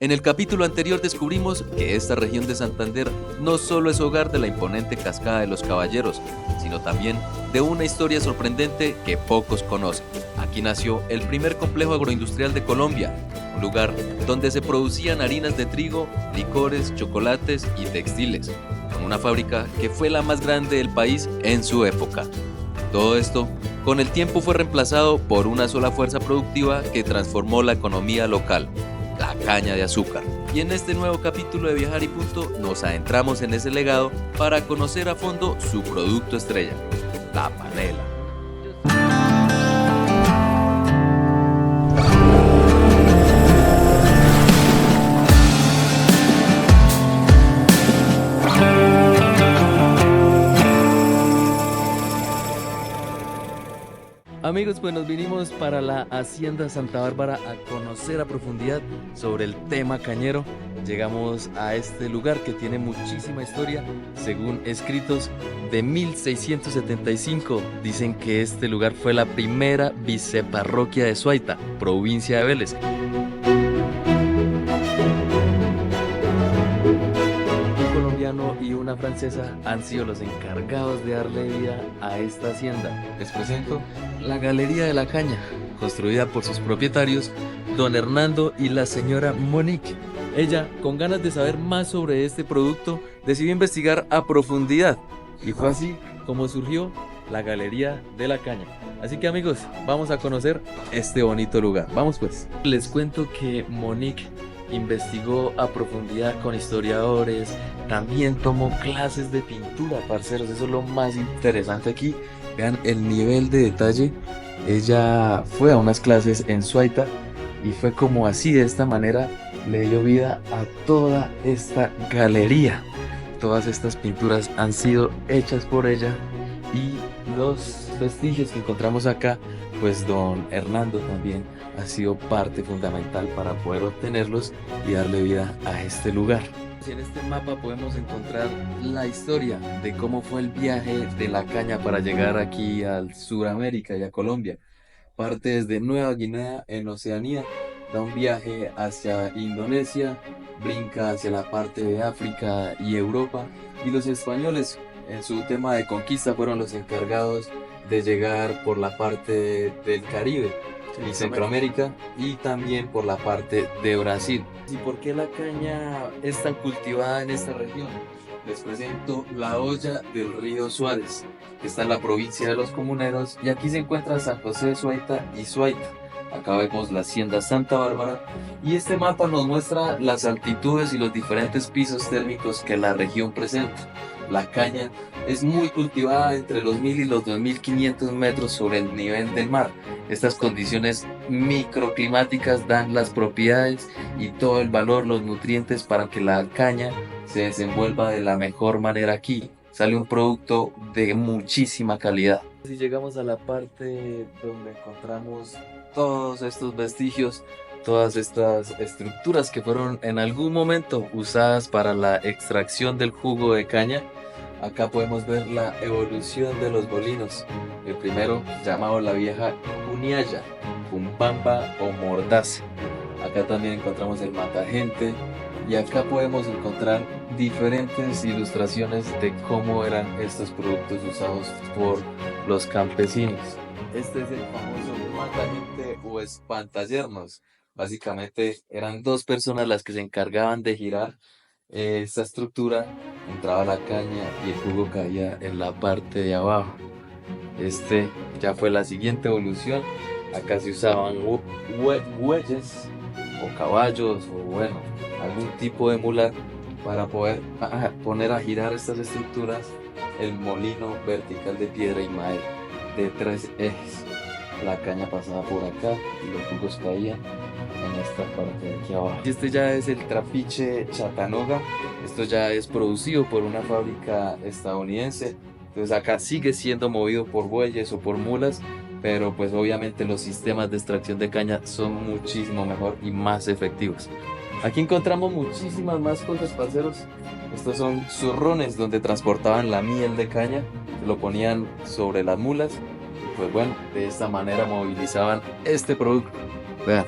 En el capítulo anterior descubrimos que esta región de Santander no solo es hogar de la imponente Cascada de los Caballeros, sino también de una historia sorprendente que pocos conocen. Aquí nació el primer complejo agroindustrial de Colombia, un lugar donde se producían harinas de trigo, licores, chocolates y textiles, con una fábrica que fue la más grande del país en su época. Todo esto, con el tiempo, fue reemplazado por una sola fuerza productiva que transformó la economía local: la caña de azúcar. Y en este nuevo capítulo de Viajar y Punto nos adentramos en ese legado para conocer a fondo su producto estrella, la panela. Amigos, pues nos vinimos para la Hacienda Santa Bárbara a conocer a profundidad sobre el tema cañero. Llegamos a este lugar que tiene muchísima historia. Según escritos de 1675, dicen que este lugar fue la primera viceparroquia de Suaita, provincia de Vélez. Y una francesa han sido los encargados de darle vida a esta hacienda. Les presento la Galería de la Caña, construida por sus propietarios, don Hernando y la señora Monique. Ella, con ganas de saber más sobre este producto, decidió investigar a profundidad, y fue así como surgió la Galería de la Caña. Así que, amigos, vamos a conocer este bonito lugar. Vamos pues. Les cuento que Monique investigó a profundidad con historiadores, también tomó clases de pintura, parceros. Eso es lo más interesante aquí. Vean el nivel de detalle. Ella fue a unas clases en Suaita y fue como así, de esta manera, le dio vida a toda esta galería. Todas estas pinturas han sido hechas por ella, y los vestigios que encontramos acá, pues don Hernando también ha sido parte fundamental para poder obtenerlos y darle vida a este lugar. En este mapa podemos encontrar la historia de cómo fue el viaje de la caña para llegar aquí al Suramérica y a Colombia. Parte desde Nueva Guinea en Oceanía, da un viaje hacia Indonesia, brinca hacia la parte de África y Europa, y los españoles, en su tema de conquista, fueron los encargados de llegar por la parte del Caribe y Centroamérica, y también por la parte de Brasil. ¿Y por qué la caña es tan cultivada en esta región? Les presento la olla del río Suárez, que está en la provincia de Los Comuneros, y aquí se encuentra San José de Suaita y Suaita. Acá vemos la Hacienda Santa Bárbara, y este mapa nos muestra las altitudes y los diferentes pisos térmicos que la región presenta. La caña es muy cultivada entre los 1000 y los 2500 metros sobre el nivel del mar. Estas condiciones microclimáticas dan las propiedades y todo el valor, los nutrientes, para que la caña se desenvuelva de la mejor manera aquí. Sale un producto de muchísima calidad. Si llegamos a la parte donde encontramos todos estos vestigios, todas estas estructuras que fueron en algún momento usadas para la extracción del jugo de caña, acá podemos ver la evolución de los molinos. El primero, llamado la vieja Cunialla, Cumbamba o Mordaza. Acá también encontramos el Matagente, y acá podemos encontrar diferentes ilustraciones de cómo eran estos productos usados por los campesinos. Este es el famoso Matagente o espantayernos. Básicamente eran dos personas las que se encargaban de girar esta estructura. Entraba la caña y el jugo caía en la parte de abajo. Este ya fue la siguiente evolución. Acá se usaban bueyes o caballos, o bueno, algún tipo de mula, para poder poner a girar estas estructuras el molino vertical de piedra y madera de 3 ejes. La caña pasaba por acá y los jugos caían en esta parte de aquí abajo. Y este ya es el trapiche Chattanooga. Esto ya es producido por una fábrica estadounidense. Entonces acá sigue siendo movido por bueyes o por mulas, pero pues obviamente los sistemas de extracción de caña son muchísimo mejor y más efectivos. Aquí encontramos muchísimas más cosas, parceros. Estos son zurrones donde transportaban la miel de caña, lo ponían sobre las mulas, y pues bueno, de esta manera movilizaban este producto. Vean,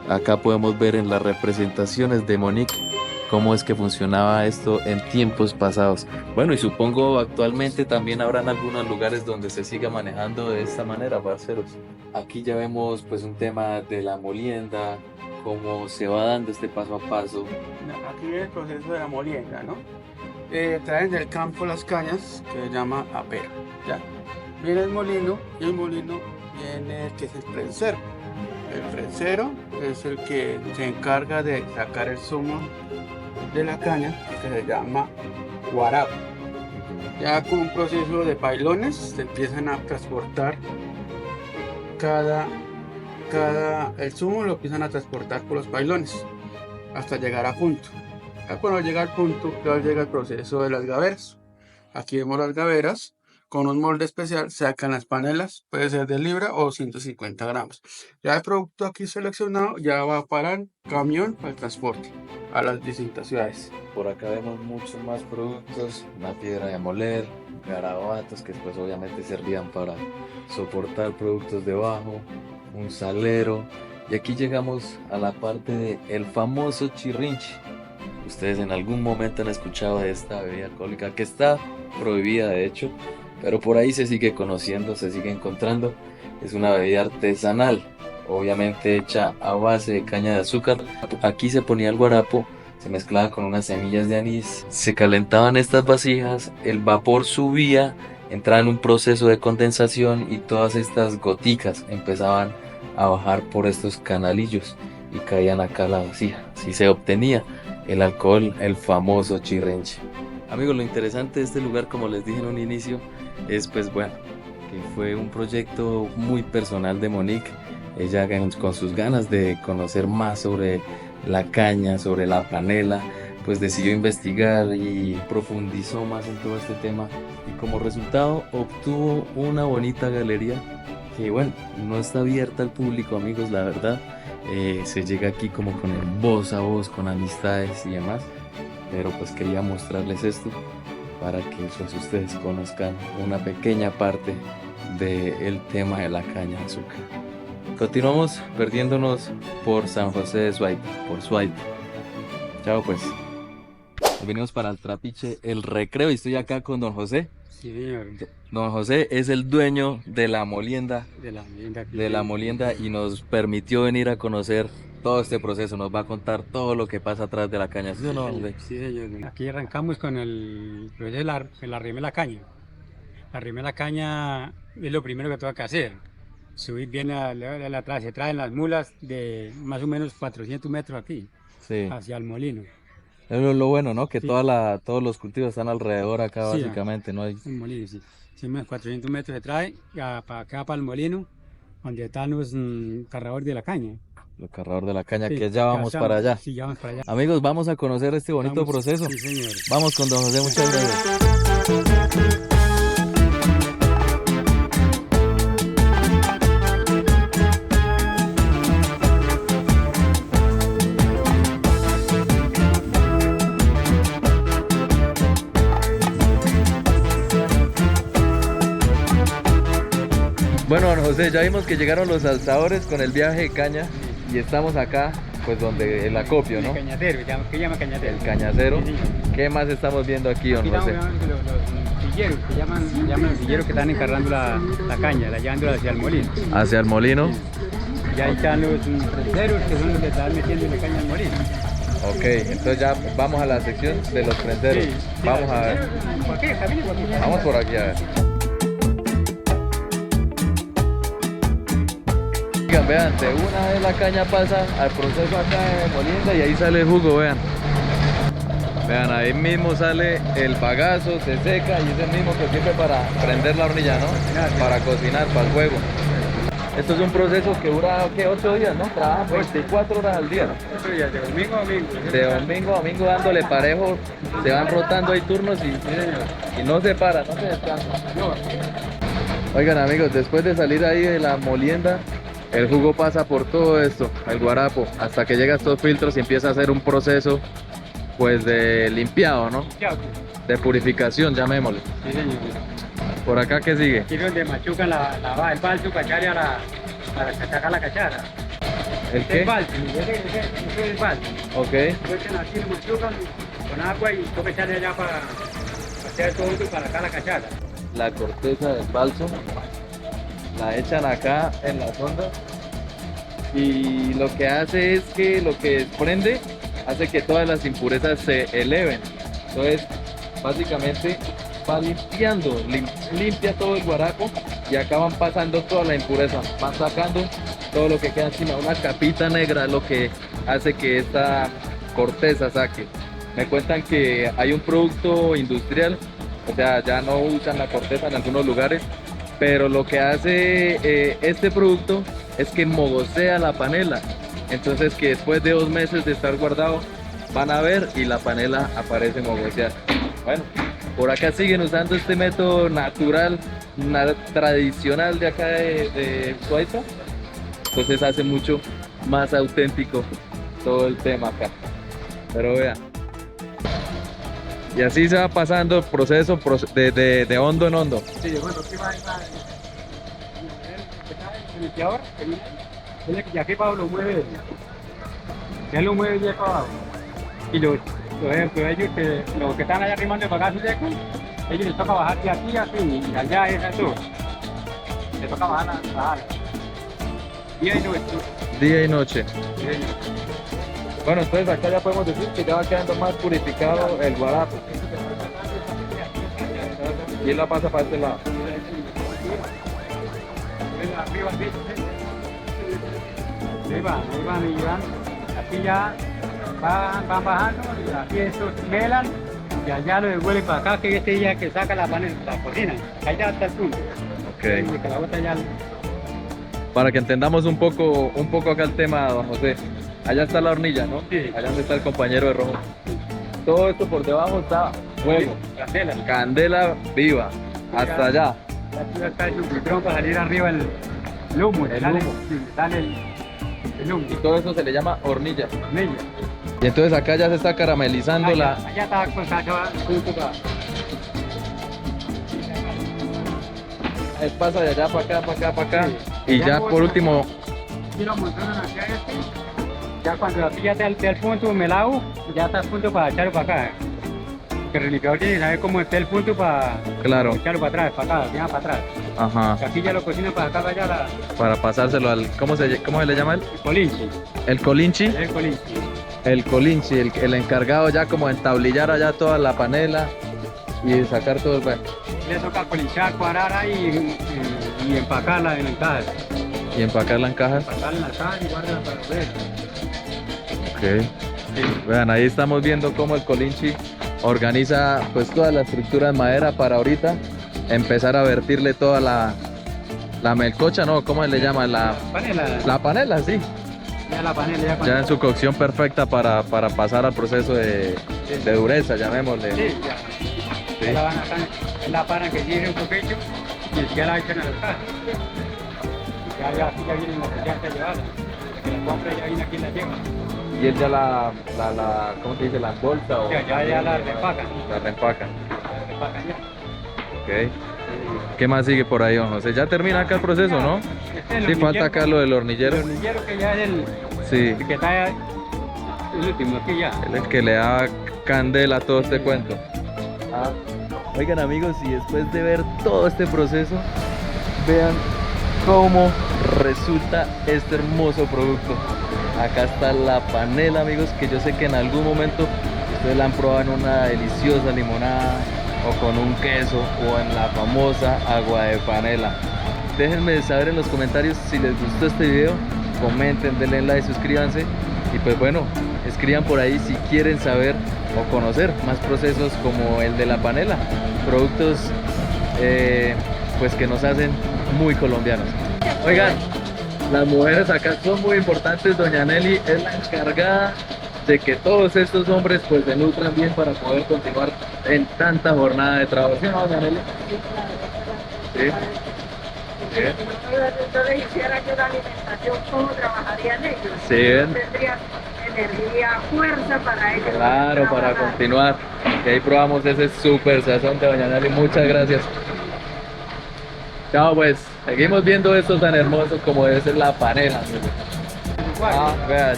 Acá podemos ver en las representaciones de Monique cómo es que funcionaba esto en tiempos pasados. Bueno, y supongo actualmente también habrán algunos lugares donde se siga manejando de esta manera, parceros. Aquí ya vemos pues un tema de la molienda, cómo se va dando este paso a paso. Aquí viene el proceso de la molienda, ¿no? Traen del campo las cañas, que se llama apera, ¿ya? Viene el molino, y el molino viene el que es el prensero. El prensero es el que se encarga de sacar el zumo de la caña, que se llama guarapo. Ya con un proceso de pailones se empiezan a transportar el zumo lo empiezan a transportar por los pailones hasta llegar a punto. Ya cuando llega al punto, ya llega el proceso de las gaveras. Aquí vemos las gaveras. Con un molde especial sacan las panelas, puede ser de libra o 150 gramos. Ya el producto aquí seleccionado ya va para el camión para el transporte a las distintas ciudades. Por acá vemos muchos más productos, una piedra de moler, garabatos que pues obviamente servían para soportar productos debajo, un salero, y aquí llegamos a la parte del famoso chirrinche. Ustedes en algún momento han escuchado de esta bebida alcohólica que está prohibida de hecho, pero por ahí se sigue conociendo, se sigue encontrando. Es una bebida artesanal, obviamente hecha a base de caña de azúcar. Aquí se ponía el guarapo, se mezclaba con unas semillas de anís, se calentaban estas vasijas, el vapor subía, entraba en un proceso de condensación y todas estas goticas empezaban a bajar por estos canalillos y caían acá a la vasija. Así se obtenía el alcohol, el famoso chirrinche. Amigos, lo interesante de este lugar, como les dije en un inicio, es pues bueno, que fue un proyecto muy personal de Monique. Ella con sus ganas de conocer más sobre la caña, sobre la panela, pues decidió investigar y profundizó más en todo este tema y como resultado obtuvo una bonita galería que bueno, no está abierta al público, amigos, la verdad. Se llega aquí como con el voz a voz, con amistades y demás, pero pues quería mostrarles esto para que pues, ustedes conozcan una pequeña parte del tema de la caña de azúcar. Continuamos perdiéndonos por San José de Suaita, por Suaita. Chao pues. Venimos para el Trapiche, el Recreo, y estoy acá con don José. Sí, señor. Don José es el dueño de la molienda. De la molienda. Y nos permitió venir a conocer todo este proceso. Nos va a contar todo lo que pasa atrás de la caña. ¿Sí o no, José? Sí, señor. Aquí arrancamos con el proceso de la rima de la caña. La rima de la caña es lo primero que tengo que hacer. Subir bien se traen las mulas de más o menos 400 metros aquí, Sí. hacia el molino. Es lo bueno, ¿no? Que Sí. todos los cultivos están alrededor acá, Sí, básicamente, ¿no? Hay... Un molino, sí. Sí, más 400 metros se trae para acá, para el molino, donde están los cargadores de la caña. Los cargadores de la caña, Sí, que ya vamos para allá. Sí, ya vamos para allá. Amigos, vamos a conocer este bonito Vamos. proceso. Sí, señor. Vamos con don José, muchas gracias. Bueno, don José, ya vimos que llegaron los alzadores con el viaje de caña y estamos acá, pues donde el acopio, ¿no? El cañatero, ¿qué llama cañatero? El cañacero. Sí, sí. ¿Qué más estamos viendo aquí, don Aquí José? estamos los silleros, que llaman los silleros que están encargando la caña, llevándola hacia el molino. Hacia el molino. Y ahí están los prenderos, que son los que están metiendo la caña al molino. Ok, entonces ya vamos a la sección de los prenderos. Sí, Vamos a ver. ¿Por qué? Camine por aquí. Vamos por aquí a ver. Oigan, vean, de una vez la caña pasa al proceso acá de molienda y ahí sale el jugo, vean. Vean, ahí mismo sale el bagazo, se seca y es el mismo que sirve para prender la hornilla, ¿no? Para cocinar, para el fuego. Esto es un proceso que dura, ¿qué? 8 días, ¿no? Trabaja 24 horas al día. De domingo a domingo. De domingo a domingo dándole parejo, se van rotando ahí turnos y no se para, no se descansa. Oigan amigos, después de salir ahí de la molienda, el jugo pasa por todo esto, el guarapo, hasta que llega a estos filtros y empieza a hacer un proceso pues de limpiado, ¿no? De purificación, llamémosle. Sí, señor. Por acá, ¿qué sigue? Aquí es donde machucan el balso para echarle para sacar la cachara. ¿El Es qué? balsa, ese es balsa. Ok. Lo echan así, lo machucan con agua y toca echarle allá para hacer todo esto para acá la cachaza. La corteza del balso la echan acá en la sonda y lo que hace es que lo que desprende hace que todas las impurezas se eleven. Entonces, básicamente va limpiando, limpia todo el guaraco y acá van pasando toda la impureza, van sacando todo lo que queda encima. Una capita negra es lo que hace que esta corteza saque. Me cuentan que hay un producto industrial, o sea, ya no usan la corteza en algunos lugares, pero lo que hace este producto es que mogosea la panela. Entonces que después de 2 meses de estar guardado, van a ver y la panela aparece mogoseada. Bueno, por acá siguen usando este método natural, tradicional de acá de Suaita. Entonces hace mucho más auténtico todo el tema acá. Pero vean. Y así se va pasando el proceso de hondo en hondo. Sí, bueno, aquí va el limpiador, y aquí para lo mueve, ya lo mueve ya para abajo. Y los ellos los que están allá arrimando para acá, ellos les toca bajar de aquí así, y allá es eso. Les toca bajar la ala. Día y noche. Día y noche. Día y noche. Bueno, entonces acá ya podemos decir que ya va quedando más purificado el guarapo. Y él la pasa para este lado. Ahí van y van. Aquí ya van bajando, y aquí estos melan, y allá lo devuelven para acá, que este día que saca la panela, la cocina. Acá ya está el punto. Ok. Y que la bota ya. Para que entendamos un poco acá el tema, don José. Allá está la hornilla, ¿no? Sí. Allá donde está el compañero de rojo. Todo esto por debajo está fuego, Candela. candela viva, hasta allá. Aquí está el lumbrón para salir arriba el humo. El sale- humo. sí, sale el humo. Y todo eso se le llama hornilla. Hornilla. Y entonces acá ya se está caramelizando la... Allá está acá punto para. Pasa de allá para acá, para acá, para acá. Sí. Y Ya ya voy por a- último, Y lo montaron hacia este. Ya cuando aquí ya está el punto melado, ya está el punto para echarlo para acá. Que el reliqueador tiene que saber cómo está el punto para claro, echarlo para atrás, para acá, ya para atrás. ajá, Aquí ya lo cocinan para acá, para allá, para pasárselo al... ¿Cómo se le llama él? el colinchi. El colinchi. El colinchi. El colinchi, el encargado ya como de entablillar allá toda la panela y sacar todo el... Bueno, Le toca colinchar, cuadrar ahí y empacarla en la caja. y empacarla en cajas. Empacarla en la caja y guardarla para ver. Ok. Vean, ahí estamos viendo cómo el colinchi organiza pues toda la estructura en madera para ahorita empezar a vertirle toda la melcocha, ¿no? ¿Cómo se le llama? Panela. La panela, sí. Ya la panela ya Ya cuando. en su cocción perfecta para pasar al proceso de dureza, llamémosle. Sí, ya. Sí. Ya la van acá, la paran que tiene un poquito y ya la echan a la caja. Ya vienen las que ya está llevada. Que la compra ya viene aquí y la lleva. Y él ya ¿cómo se dice? La embolsa o... Ya la reempacan. La reempacan. La reempacan ya. Ok. ¿Qué más sigue por ahí, don José? Ya termina acá el proceso, ¿no? Este es Sí, el falta hornillero. acá lo del hornillero. El hornillero que ya es Sí, el que está el último aquí ya. él es el que le da candela a todo este cuento. Oigan amigos, y después de ver todo este proceso, vean cómo resulta este hermoso producto. Acá está la panela, amigos, que yo sé que en algún momento ustedes la han probado en una deliciosa limonada o con un queso o en la famosa agua de panela. Déjenme saber en los comentarios si les gustó este video, comenten, denle like, suscríbanse y pues bueno, escriban por ahí si quieren saber o conocer más procesos como el de la panela, productos pues que nos hacen muy colombianos. Oigan, las mujeres acá son muy importantes. Doña Nelly es la encargada de que todos estos hombres pues se nutran bien para poder continuar en tanta jornada de trabajo. ¿Sí o no, doña Nelly? Sí. Bien. Si no les hiciera yo la alimentación, ¿cómo trabajarían ellos? Sí, ven. No tendrían energía, fuerza para ellos. Claro, para trabajar. continuar. Y ahí probamos ese súper sazón de doña Nelly. Muchas gracias. Chao pues. Seguimos viendo esto tan hermoso como debe ser la panela. Ah, vea,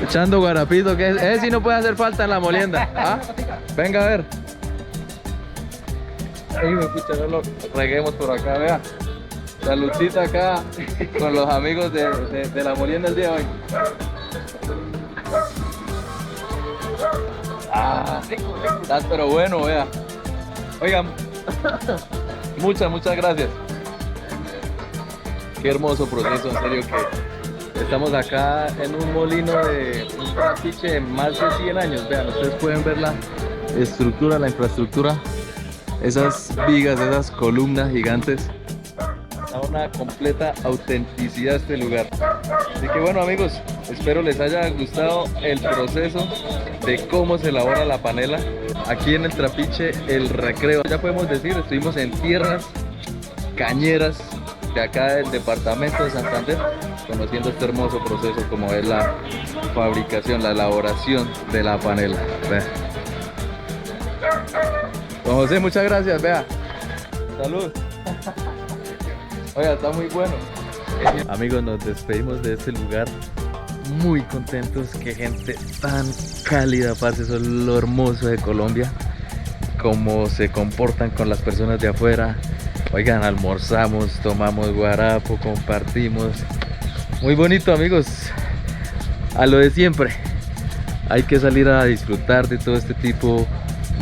echando guarapito, que ese sí no puede hacer falta en la molienda. ¿Ah? Venga a ver. Ay, me escucha, no lo reguemos por acá, vea. Saludcita acá con los amigos de la molienda el día de hoy. Ah, estás pero bueno, vea. Oigan, muchas gracias. Qué hermoso proceso, en serio, que estamos acá en un molino de un trapiche de más de 100 años. Vean, ustedes pueden ver la estructura, la infraestructura, esas vigas, esas columnas gigantes. Da una completa autenticidad a este lugar. Así que bueno, amigos, espero les haya gustado el proceso de cómo se elabora la panela aquí en el trapiche El Recreo. Ya podemos decir, estuvimos en tierras cañeras de acá del departamento de Santander, conociendo este hermoso proceso como es la fabricación, la elaboración de la panela. Vea. Don José, muchas gracias, vea. Salud. Oiga, está muy bueno. Amigos, nos despedimos de este lugar muy contentos. Qué gente tan cálida, parce, eso es lo hermoso de Colombia. Cómo se comportan con las personas de afuera. Oigan, almorzamos, tomamos guarapo, compartimos. Muy bonito, amigos. A lo de siempre. Hay que salir a disfrutar de todo este tipo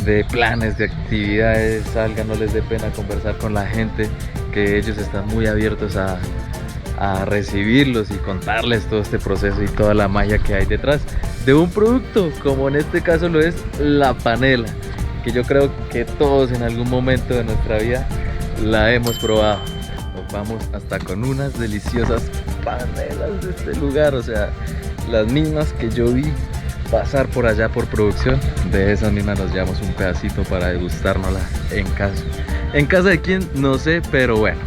de planes, de actividades. Salgan, no les dé pena conversar con la gente, que ellos están muy abiertos a recibirlos y contarles todo este proceso y toda la magia que hay detrás de un producto, como en este caso lo es la panela, que yo creo que todos en algún momento de nuestra vida la hemos probado. Nos vamos hasta con unas deliciosas panelas de este lugar, o sea, las mismas que yo vi pasar por allá por producción. De esas mismas nos llevamos un pedacito para degustárnosla en casa. ¿En casa de quién? No sé, pero bueno,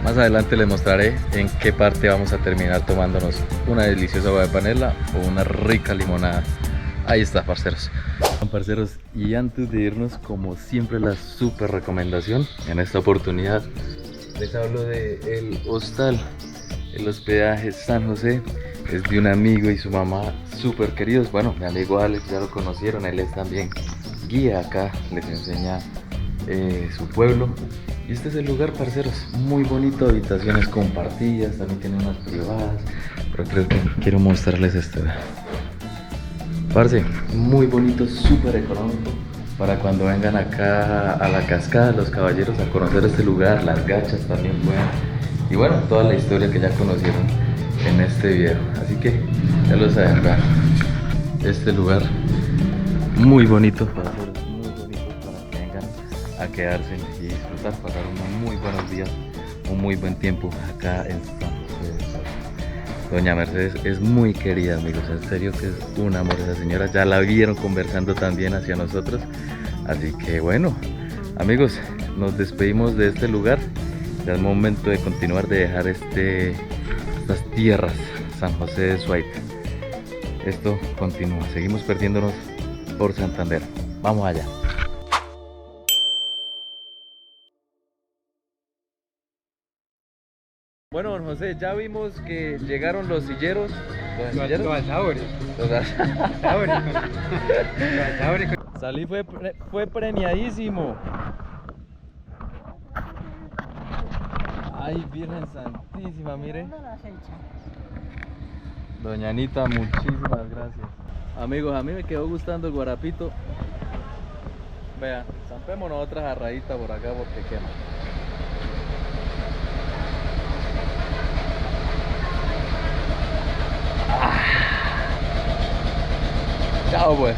más adelante les mostraré en qué parte vamos a terminar tomándonos una deliciosa agua de panela o una rica limonada. Ahí está, parceros. Parceros, y antes de irnos, como siempre, la super recomendación. En esta oportunidad les hablo de el hostal, el hospedaje San José. Es de un amigo y su mamá súper queridos. Bueno, mi amigo Alex ya lo conocieron, él es también guía acá, les enseña su pueblo. Y este es el lugar, parceros, muy bonito, habitaciones compartidas, también tiene unas privadas, pero creo que quiero mostrarles esto. Parce, muy bonito, súper económico, para cuando vengan acá a la cascada, los caballeros, a conocer este lugar, las gachas también pueden, y bueno, toda la historia que ya conocieron en este video. Así que ya lo saben, vean, este lugar muy bonito, parceros, muy bonito para que vengan a quedarse y disfrutar, pasar unos muy buenos días, un muy buen tiempo acá en San José. Doña Mercedes es muy querida, amigos, en serio que es un amor esa señora. Ya la vieron conversando también hacia nosotros. Así que bueno, amigos, nos despedimos de este lugar. Ya es momento de continuar, de dejar estas tierras, San José de Suaita. Esto continúa, seguimos perdiéndonos por Santander. Vamos allá. Bueno, don José, ya vimos que llegaron los silleros. ¿Los asadores. Los asadores. Salí, fue premiadísimo. Ay, Virgen Santísima, mire. Doña Anita, muchísimas gracias. Amigos, a mí me quedó gustando el guarapito. Vean, zampémonos otra jarradita por acá porque quema. Chao pues.